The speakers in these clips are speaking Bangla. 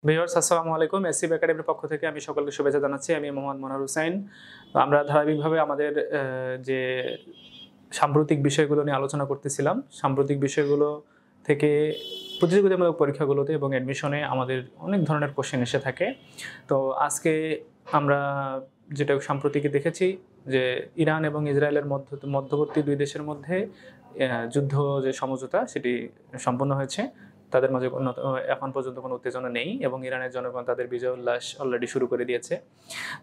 ভিউয়ার্স আসসালামু আলাইকুম। এসসিব একাডেমির পক্ষ থেকে আমি সকলকে শুভেচ্ছা জানাচ্ছি। আমি মোহাম্মদ মনোয়ার হোসাইন। তো আমরা ধারাবাহিকভাবে আমাদের যে সাম্প্রতিক বিষয়গুলো নিয়ে আলোচনা করতেছিলাম। সাম্প্রতিক বিষয়গুলো থেকে প্রতিযোগিতামূলক পরীক্ষাগুলোতে এবং অ্যাডমিশনে আমাদের অনেক ধরনের কোশ্চেন এসে থাকে। তো আজকে আমরা যেটা সাম্প্রতিকই দেখেছি যে ইরান এবং ইসরায়েলের মধ্যবর্তী দুই দেশের মধ্যে যুদ্ধ যে সমঝোতা সেটি সম্পন্ন হয়েছে। তাদের মাঝে এখন পর্যন্ত কোনো উত্তেজনা নেই এবং ইরানের জনগণ তাদের বিজয় উল্লাস অলরেডি শুরু করে দিয়েছে।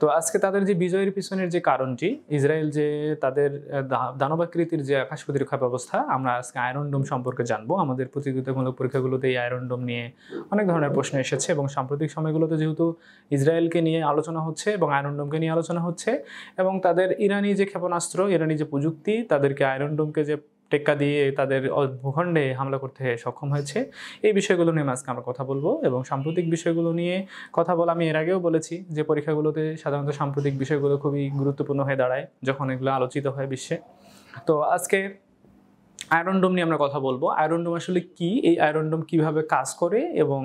তো আজকে তাদের যে বিজয়ের পিছনের যে কারণটি, ইসরায়েল যে তাদের দানবাকৃতির যে আকাশ প্রতিরক্ষা ব্যবস্থা, আমরা আজকে আয়রন ডোম সম্পর্কে জানবো। আমাদের প্রতিযোগিতামূলক পরীক্ষাগুলোতে এই আয়রন ডোম নিয়ে অনেক ধরনের প্রশ্ন এসেছে এবং সাম্প্রতিক সময়গুলোতে যেহেতু ইসরায়েলকে নিয়ে আলোচনা হচ্ছে এবং আয়রন ডোমকে নিয়ে আলোচনা হচ্ছে এবং তাদের ইরানি যে ক্ষেপণাস্ত্র, ইরানি যে প্রযুক্তি, তাদেরকে আয়রন ডোমকে যে টেক্কা দিয়ে তাদের ভূখণ্ডে হামলা করতে সক্ষম হয়েছে, এই বিষয়গুলো নিয়ে আজকে আমরা কথা বলবো। এবং সাম্প্রতিক বিষয়গুলো নিয়ে কথা বলা আমি এর আগেও বলেছি যে পরীক্ষাগুলোতে সাধারণত সাম্প্রতিক বিষয়গুলো খুবই গুরুত্বপূর্ণ হয়ে দাঁড়ায় যখন এগুলো আলোচিত হয় বিশ্বে। তো আজকে আয়রন ডোম নিয়ে আমরা কথা বলবো। আয়রন ডোম আসলে কি, এই আয়রন ডোম কিভাবে কাজ করে এবং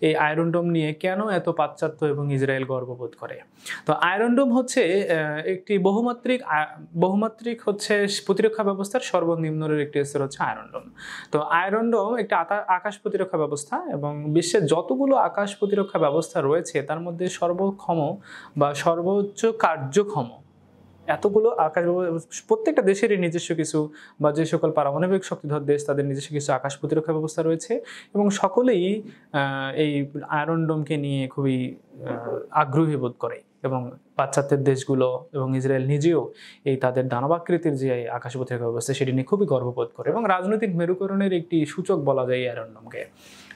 এই আয়রন ডোম নিয়ে কেন এত পাশ্চাত্য এবং ইসরায়েল গর্ববোধ করে। তো আয়রন ডোম হচ্ছে একটি বহুমাত্রিক হচ্ছে প্রতিরক্ষা ব্যবস্থার সর্বনিম্নের একটি স্তর হচ্ছে আয়রন ডোম। তো আয়রন ডোম একটি আকাশ প্রতিরক্ষা ব্যবস্থা এবং বিশ্বের যতগুলো আকাশ প্রতিরক্ষা ব্যবস্থা রয়েছে তার মধ্যে সর্বক্ষম বা সর্বোচ্চ কার্যক্ষম এতগুলো আকাশ, প্রত্যেকটা দেশেরই নিজস্ব কিছু বা যে সকল পারমাণবিক শক্তিধর দেশ তাদের নিজস্ব কিছু আকাশ প্রতিরক্ষা ব্যবস্থা রয়েছে এবং সকলেই এই আয়রন ডোমকে নিয়ে খুবই আগ্রহী বোধ করে এবং পাশ্চাত্যের দেশগুলো এবং ইসরায়েল নিজেও এই তাদের দানবাকৃতির যে আকাশ প্রতিরক্ষা ব্যবস্থা সেটি নিয়ে খুবই গর্ববোধ করে এবং রাজনৈতিক মেরুকরণের একটি সূচক বলা যায় এই আয়রন ডোমকে।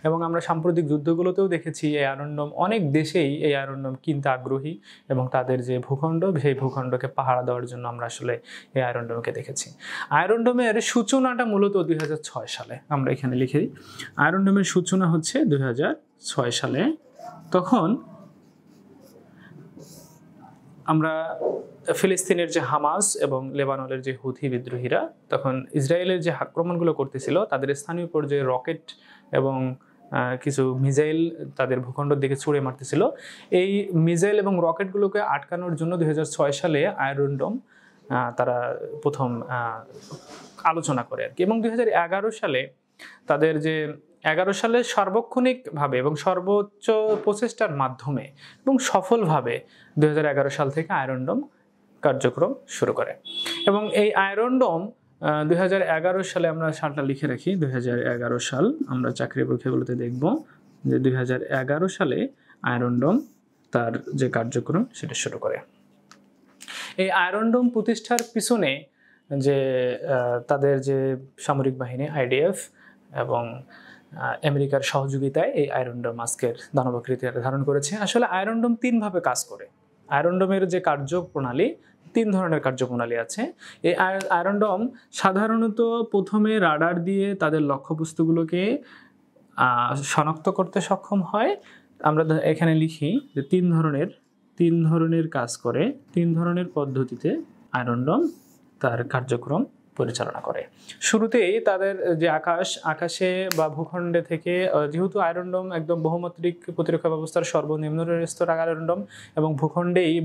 এবং আমরা সাম্প্রতিক যুদ্ধগুলোতেও দেখেছি এই আয়রন ডোম অনেক দেশেই এই আয়রন ডোম কিনতে আগ্রহী এবং তাদের যে ভূখণ্ড সেই ভূখণ্ডকে পাহারা দেওয়ার জন্য আমরা আসলে এই আয়রন ডোমকে দেখেছি। আয়রন ডোমের সূচনাটা মূলত 2006 সালে, আমরা এখানে লিখি আয়রন ডোমের সূচনা হচ্ছে 2006 সালে। তখন আমরা ফিলিস্তিনের যে হামাস এবং লেবাননের যে হুথি বিদ্রোহীরা তখন ইসরায়েলের যে আক্রমণগুলো করতেছিল তাদের স্থানীয় পর্যায়ে রকেট এবং কিছু মিসাইল তাদের ভূখণ্ডের দিকে ছুড়ে মারতেছিল। এই মিসাইল এবং রকেটগুলোকে আটকানোর জন্য 2006 সালে আয়রন ডোম তারা প্রথম আলোচনা করে আর কি। এবং 2011 সালে তাদের যে 11 সালে সার্বক্ষণিকভাবে এবং সর্বোচ্চ প্রচেষ্টার মাধ্যমে এবং সফলভাবে 2011 সাল থেকে আয়রন ডোম কার্যক্রম শুরু করে। এবং এই আয়রন ডোম 2011 সালে, আমরা সালটা লিখে রাখি, 2011 সাল আমরা চাকরি পরীক্ষাগুলোতে দেখব যে 2011 সালে আয়রন ডোম তার যে কার্যক্রম সেটা শুরু করে। এই আয়রন ডোম প্রতিষ্ঠার পিছনে যে তাদের যে সামরিক বাহিনী আইডিএফ এবং আমেরিকার সহযোগিতায় এই আয়রন ডোম আজকের দানবাকৃতি ধারণ করেছে। আসলে আয়রন ডোম তিনভাবে কাজ করে। আয়রন ডোমের যে কার্যপ্রণালী, তিন ধরনের কার্যপ্রণালী আছে। এই আয়রন ডোম সাধারণত প্রথমে রাডার দিয়ে তাদের লক্ষ্যবস্তুগুলোকে শনাক্ত করতে সক্ষম হয়। আমরা এখানে লিখি যে তিন ধরনের কাজ করে, তিন ধরনের পদ্ধতিতে আয়রন ডোম তার কার্যক্রম পরিচালনা করে। শুরুতেই তাদের যে আকাশে বা ভূখণ্ডে থেকে, যেহেতু আয়রন ডোম একদম বহুমাত্রিক প্রতিরক্ষা ব্যবস্থার সর্বনিম্ন স্তর আয়রন ডোম এবং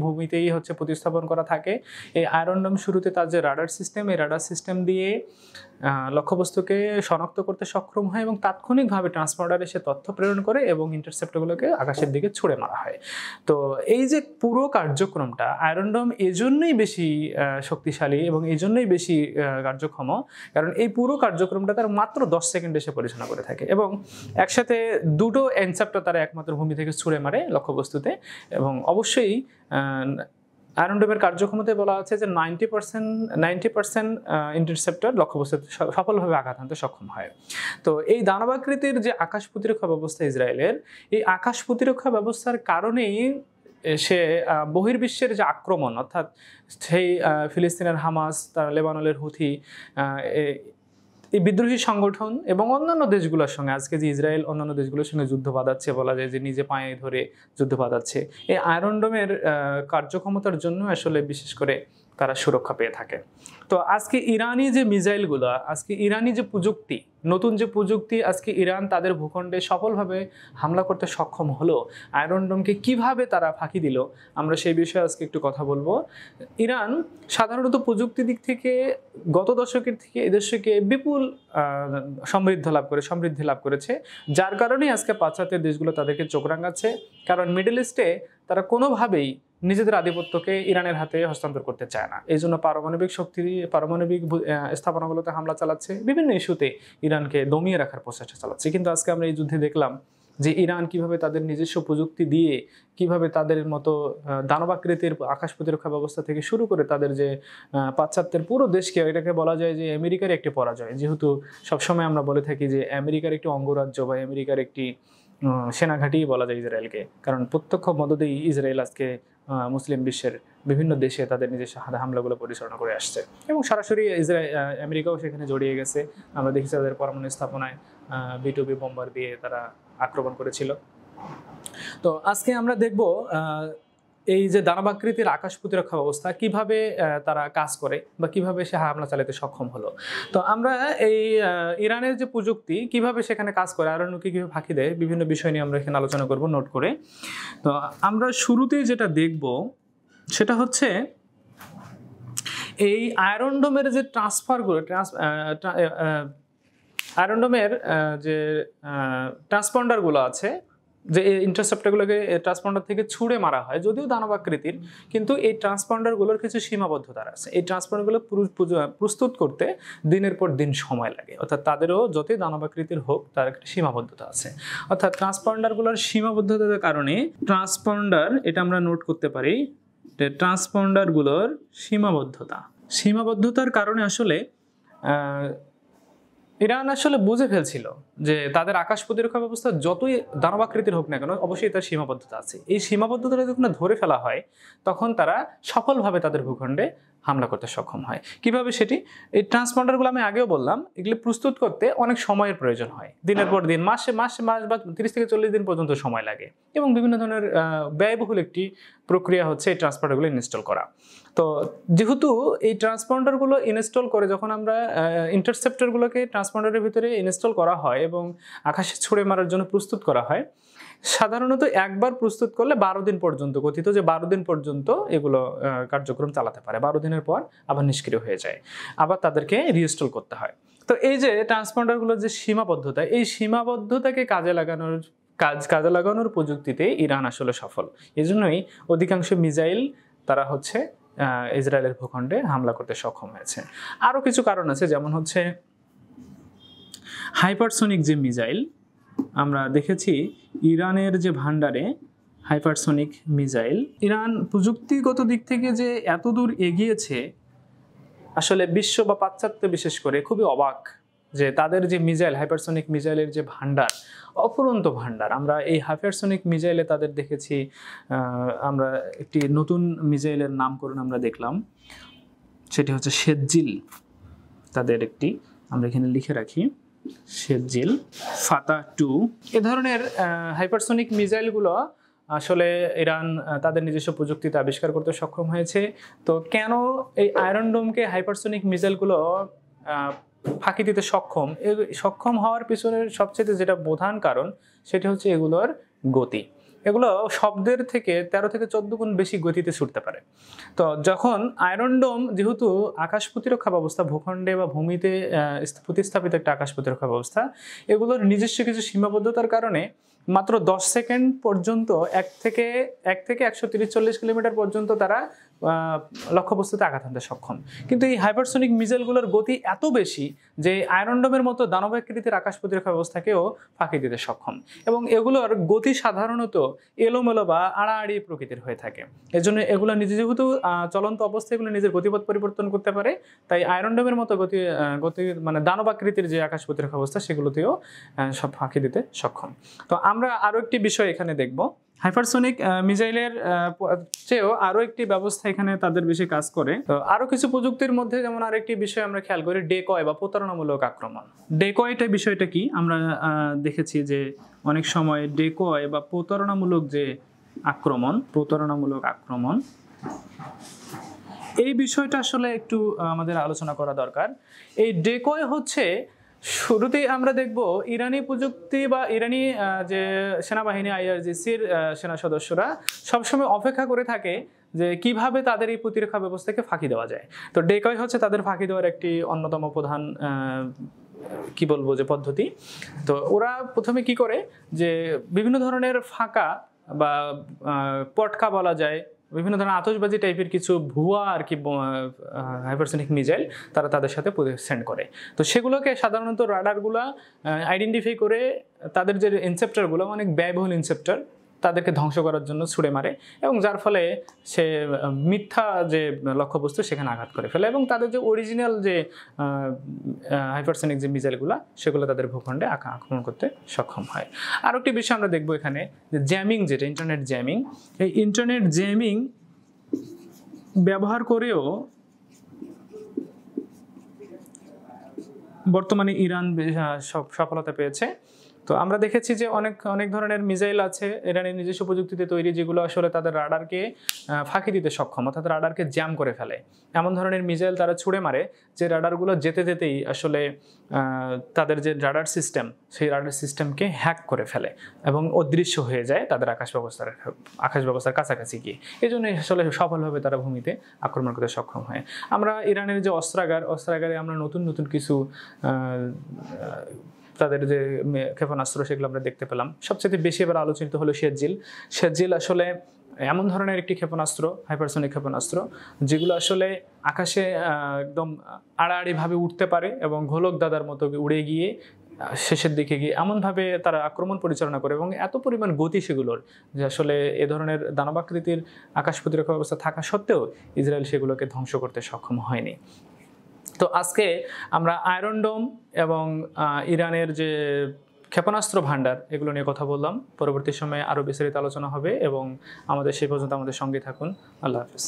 ভূমিতেই হচ্ছে প্রতিস্থাপন করা থাকে। এই আয়রন ডোম শুরুতে তার যে রাডার সিস্টেম, এই রাডার সিস্টেম দিয়ে লক্ষ্যবস্তুকে শনাক্ত করতে সক্ষম হয় এবং তাৎক্ষণিকভাবে ট্রান্সপন্ডারে সে তথ্য প্রেরণ করে এবং ইন্টারসেপ্টরগুলোকে আকাশের দিকে ছুড়ে মারা হয়। তো এই যে পুরো কার্যক্রমটা, আয়রন ডোম এজন্যই বেশি শক্তিশালী এবং এজন্যই বেশি কার্যক্ষম, কারণ এই পুরো কার্যক্রমটা তার মাত্র 10 সেকেন্ডে সে পরিচালনা করে থাকে এবং একসাথে দুটো ইন্টারসেপ্টর তারা একমাত্র ভূমি থেকে ছুড়ে মারে লক্ষ্যবস্তুতে। এবং অবশ্যই আয়রন ডোমের কার্যক্ষমতায় বলা আছে যে 90% ইন্টারসেপ্টর লক্ষ্যবস্তুতে সফলভাবে আঘাত আনতে সক্ষম হয়। তো এই দানবাকৃতির যে আকাশ প্রতিরক্ষা ব্যবস্থা ইসরায়েলের, এই আকাশ প্রতিরক্ষা ব্যবস্থার কারণেই সে বহির্বিশ্বের যে আক্রমণ, অর্থাৎ সেই ফিলিস্তিনের হামাস, তার লেবাননের হুথি, এই বিদ্রোহী সংগঠন এবং অন্যান্য দেশগুলোর সঙ্গে আজকে যে ইসরায়েল অন্যান্য দেশগুলোর সঙ্গে যুদ্ধ বাঁধাচ্ছে, বলা যায় যে নিজে পায়ে ধরে যুদ্ধ বাঁধাচ্ছে, এই আয়রন ডোমের কার্যক্ষমতার জন্য আসলে বিশেষ করে তারা সুরক্ষা পেয়ে থাকে। তো আজকে ইরানি যে মিসাইলগুলো, আজকে ইরানি যে প্রযুক্তি, নতুন যে প্রযুক্তি, আজকে ইরান তাদের ভূখণ্ডে সফলভাবে হামলা করতে সক্ষম হলো, আয়রন ডোমকে কিভাবে তারা ফাঁকি দিল, আমরা সেই বিষয়ে আজকে একটু কথা বলবো। ইরান সাধারণত প্রযুক্তি দিক থেকে গত দশকের থেকে এদেশকে বিপুল সমৃদ্ধি লাভ করেছে, যার কারণেই আজকে পাশ্চাত্যের দেশগুলো তাদেরকে চোখ রাঙাচ্ছে। কারণ মিডল ইস্টে তারা কোনোভাবেই নিজেদের আধিপত্যকে ইরানের হাতে হস্তান্তর করতে চায় না, এই জন্য পারমাণবিক স্থাপনাগুলোতে হামলা চালাচ্ছে, বিভিন্ন ইস্যুতে ইরানকে দমিয়ে রাখার প্রচেষ্টা চালাচ্ছে। কিন্তু আজকে আমরা এই যুদ্ধে দেখলাম যে ইরান কিভাবে তাদের নিজস্ব প্রযুক্তি দিয়ে কিভাবে তাদের মতো দানবাকৃতির আকাশ প্রতিরক্ষা ব্যবস্থা থেকে শুরু করে তাদের যে পাশ্চাত্যের পুরো দেশকে, এটাকে বলা যায় যে আমেরিকার একটি পরাজয়। যেহেতু সবসময় আমরা বলে থাকি যে আমেরিকার একটি অঙ্গরাজ্য বা আমেরিকার একটি সেনাঘাঁটি বলা যায় ইসরায়েলকে, কারণ প্রত্যক্ষ মদদেই ইসরায়েল আজকে মুসলিম বিশ্বের বিভিন্ন দেশে তাদের নিজস্ব হামলাগুলো পরিচালনা করে আসছে, এবং সরাসরি আমেরিকাও সেখানে জড়িয়ে গেছে। আমরা দেখেছি তাদের পরমাণু স্থাপনায় B-2B বোম্বার দিয়ে তারা আক্রমণ করেছিল। তো আজকে আমরা দেখব এই যে দানবাকৃতির আকাশ প্রতিরক্ষা ব্যবস্থা কিভাবে তারা কাজ করে বা কিভাবে সে হামলা চালাতে সক্ষম হলো। তো আমরা এই ইরানের যে প্রযুক্তি কিভাবে সেখানে কাজ করে, আয়রন ডোমকে কিভাবে ফাঁকি দেয়, বিভিন্ন বিষয় নিয়ে আমরা এখানে আলোচনা করব নোট করে। তো আমরা শুরুতেই যেটা দেখব সেটা হচ্ছে এই আয়রন ডোমের যে আয়রন ডোমের যে ট্রান্সপন্ডারগুলো আছে, যে ইন্টারসেপ্টরগুলোকে ট্রান্সপন্ডার থেকে ছুঁড়ে মারা হয়, যদিও দানবাকৃতির, কিন্তু এই ট্রান্সপন্ডারগুলোর কিছু সীমাবদ্ধতা আছে। এই ট্রান্সপন্ডারগুলো প্রস্তুত করতে দিনের পর দিন সময় লাগে, অর্থাৎ তাদেরও যতই দানবাকৃতির হোক তার একটা সীমাবদ্ধতা আছে। অর্থাৎ ট্রান্সপন্ডারগুলোর সীমাবদ্ধতার কারণে এটা আমরা নোট করতে পারি, ট্রান্সপন্ডারগুলোর সীমাবদ্ধতার কারণে আসলে ইরান আসলে বুঝে ফেলছিল যে তাদের আকাশ প্রতিরক্ষা ব্যবস্থা যতই দানবাকৃতির হোক না কেন, অবশ্যই তার সীমাবদ্ধতা আছে। এই সীমাবদ্ধতাটা যখন ধরে ফেলা হয় তখন তারা সফলভাবে তাদের ভূখণ্ডে হামলা করতে সক্ষম হয়। কিভাবে সেটি? এই ট্রান্সপন্ডারগুলো আমি আগেও বললাম, এগুলি প্রস্তুত করতে অনেক সময়ের প্রয়োজন হয়, দিনের পর দিন, মাস বা 30 থেকে 40 দিন পর্যন্ত সময় লাগে, এবং বিভিন্ন ধরনের ব্যয়বহুল একটি প্রক্রিয়া হচ্ছে এই ট্রান্সপন্ডারগুলো ইনস্টল করা। তো যেহেতু এই ট্রান্সপন্ডারগুলো ইনস্টল করে যখন আমরা ইন্টারসেপ্টরগুলোকে ট্রান্সপন্ডারের ভিতরে ইনস্টল করা হয় এবং আকাশে ছুঁড়ে মারার জন্য প্রস্তুত করা হয়, সাধারণত একবার প্রস্তুত করলে 12 দিন পর্যন্ত, কথিত যে 12 দিন পর্যন্ত এগুলো কার্যক্রম চালাতে পারে। 12 দিনের পর আবার নিষ্ক্রিয় হয়ে যায়, আবার তাদেরকে রিইনস্টল করতে হয়। তো এই যে ট্রান্সপন্ডারগুলোর যে সীমাবদ্ধতা, এই সীমাবদ্ধতাকে কাজে লাগানোর প্রযুক্তিতে ইরান আসলে সফল। এজন্যই অধিকাংশ মিসাইল তারা হচ্ছে ইসরায়েলের ভূখণ্ডে হামলা করতে সক্ষম হয়েছে। আরও কিছু কারণ আছে, যেমন হচ্ছে হাইপারসোনিক যে মিসাইল, আমরা দেখেছি ইরানের যে ভান্ডারে হাইপারসোনিক মিসাইল, ইরান প্রযুক্তিগত দিক থেকে যে এত দূর এগিয়েছে, আসলে বিশ্ব বা পাশ্চাত্য বিশেষ করে খুবই অবাক যে তাদের যে মিসাইল, হাইপারসোনিক মিসাইলের যে ভান্ডার, অফুরন্ত ভান্ডার। আমরা এই হাইপারসোনিক মিসাইলে তাদের দেখেছি, আমরা একটি নতুন মিসাইলের নামকরণ আমরা দেখলাম, সেটি হচ্ছে শেরজিল। তাদের একটি, আমরা এখানে লিখে রাখি, শেরজিল ফাতা 2। এ ধরনের হাইপারসোনিক মিসাইলগুলো আসলে ইরান তাদের নিজস্ব প্রযুক্তিতে আবিষ্কার করতে সক্ষম হয়েছে। তো কেন এই আয়রন ডোমকে হাইপারসোনিক মিসাইলগুলো ফাঁকি দিতে সক্ষম হওয়ার পিছনের সবচেয়ে যেটা প্রধান কারণ, সেটি হচ্ছে এগুলোর গতি। এগুলো শব্দের থেকে 13 থেকে 14 গুণ বেশি গতিতে ছুটতে পারে। তো যখন আয়রন ডোম, যেহেতু আকাশ প্রতিরক্ষা ব্যবস্থা, ভূখণ্ডে বা ভূমিতে প্রতিস্থাপিত একটা আকাশ প্রতিরক্ষা ব্যবস্থা, এগুলোর নিজস্ব কিছু সীমাবদ্ধতার কারণে মাত্র 10 সেকেন্ড পর্যন্ত 1 থেকে 130-40 কিলোমিটার পর্যন্ত তারা লক্ষ্যবস্তুতে আঘাত হানতে সক্ষম। কিন্তু এই হাইপারসোনিক মিসাইলগুলোর গতি এত বেশি যে আয়রন ডোমের মতো দানবাকৃতির আকাশ প্রতিরক্ষা ব্যবস্থাকেও ফাঁকি দিতে সক্ষম, এবং এগুলোর গতি সাধারণত এলোমেলো বা আড়াআড়ি প্রকৃতির হয়ে থাকে। এজন্য এগুলো যেহেতু চলন্ত অবস্থায় এগুলো নিজের গতিপথ পরিবর্তন করতে পারে, তাই আয়রন ডোমের মতো গতি মানে দানবাকৃতির যে আকাশ প্রতিরক্ষা ব্যবস্থা, সেগুলোতেও সব ফাঁকি দিতে সক্ষম। তো আমরা আরও একটি বিষয় এখানে দেখব, হাইপারসোনিক মিসাইলের চেয়েও আরও একটি ব্যবস্থা এখানে তাদের বেশি কাজ করে। তো আরও কিছু প্রযুক্তির মধ্যে যেমন আরেকটি বিষয় আমরা খেয়াল করি, ডেকয় বা প্রতারণামূলক আক্রমণ। ডেকয়টা বিষয়টা কি? আমরা দেখেছি যে অনেক সময় ডেকয় বা প্রতারণামূলক আক্রমণ, এই বিষয়টা আসলে একটু আমাদের আলোচনা করা দরকার। এই ডেকয় হচ্ছে শুরুতেই আমরা দেখব ইরানি প্রযুক্তি বা ইরানি যে সেনাবাহিনী আইআরজিসির সেনা সদস্যরা সবসময় অপেক্ষা করে থাকে যে কিভাবে তাদের এই প্রতিরক্ষা ব্যবস্থাকে ফাঁকি দেওয়া যায়। তো ডেকয় হচ্ছে তাদের ফাঁকি দেওয়ার একটি অন্যতম প্রধান কি বলবো যে পদ্ধতি। তো ওরা প্রথমে কি করে যে বিভিন্ন ধরনের ফাঁকা বা পটকা বলা যায়, বিভিন্ন ধরনের আতশবাজি টাইপের কিছু ভুয়া আর কি হাইপারসনিক মিসাইল তারা তাদের সাথে সেন্ড করে। তো সেগুলোকে সাধারণত রাডারগুলো আইডেন্টিফাই করে তাদের যে ইনসেপ্টরগুলো অনেক ব্যয়বহুল ইনসেপ্টর তাদেরকে ধ্বংস করার জন্য ছুড়ে মারে, এবং যার ফলে সে মিথ্যা যে লক্ষ্যবস্তু সেখানে আঘাত করে ফেলে, এবং তাদের যে অরিজিনাল যে হাইপারসনিক যে মিসাইলগুলো সেগুলো তাদের ভূখণ্ডে আক্রমণ করতে সক্ষম হয়। আর একটি বিষয় আমরা দেখবো এখানে যে জ্যামিং, যেটা ইন্টারনেট জ্যামিং, এই ইন্টারনেট জ্যামিং ব্যবহার করেও বর্তমানে ইরান সফলতা পেয়েছে। তো আমরা দেখেছি যে অনেক ধরনের মিসাইল আছে ইরানের নিজস্ব প্রযুক্তিতে তৈরি, যেগুলো আসলে তাদের রাডারকে ফাঁকি দিতে সক্ষম, অর্থাৎ রাডারকে জ্যাম করে ফেলে। এমন ধরনের মিসাইল তারা ছুড়ে মারে যে রাডারগুলো যেতে যেতেই আসলে তাদের যে রাডার সিস্টেম সেই রাডার সিস্টেমকে হ্যাক করে ফেলে এবং অদৃশ্য হয়ে যায় তাদের আকাশ ব্যবস্থার কাছাকাছি গিয়ে। এই জন্য আসলে সফলভাবে তারা ভূমিতে আক্রমণ করতে সক্ষম হয়। আমরা ইরানের যে অস্ত্রাগারে আমরা নতুন কিছু তাদের যে ক্ষেপণাস্ত্র সেগুলো আমরা দেখতে পেলাম। সবচেয়ে বেশি এবার আলোচিত হলো শেরজিল আসলে এমন ধরনের একটি ক্ষেপণাস্ত্র, হাইপারসনিক ক্ষেপণাস্ত্র, যেগুলো আসলে আকাশে একদম আড়াআড়িভাবে উঠতে পারে এবং গোলক দাদার মতো উড়ে গিয়ে শেষের দিকে গিয়ে এমনভাবে তারা আক্রমণ পরিচালনা করে এবং এত পরিমাণ গতি সেগুলোর যে আসলে এ ধরনের দানবাকৃতির আকাশ প্রতিরক্ষা ব্যবস্থা থাকা সত্ত্বেও ইসরায়েল সেগুলোকে ধ্বংস করতে সক্ষম হয়নি। তো আজকে আমরা আয়রন ডোম এবং ইরানের যে ক্ষেপণাস্ত্র ভান্ডার এগুলো নিয়ে কথা বললাম। পরবর্তী সময়ে আরও বিস্তারিত আলোচনা হবে এবং সেই পর্যন্ত আমাদের সঙ্গে থাকুন। আল্লাহ হাফেজ।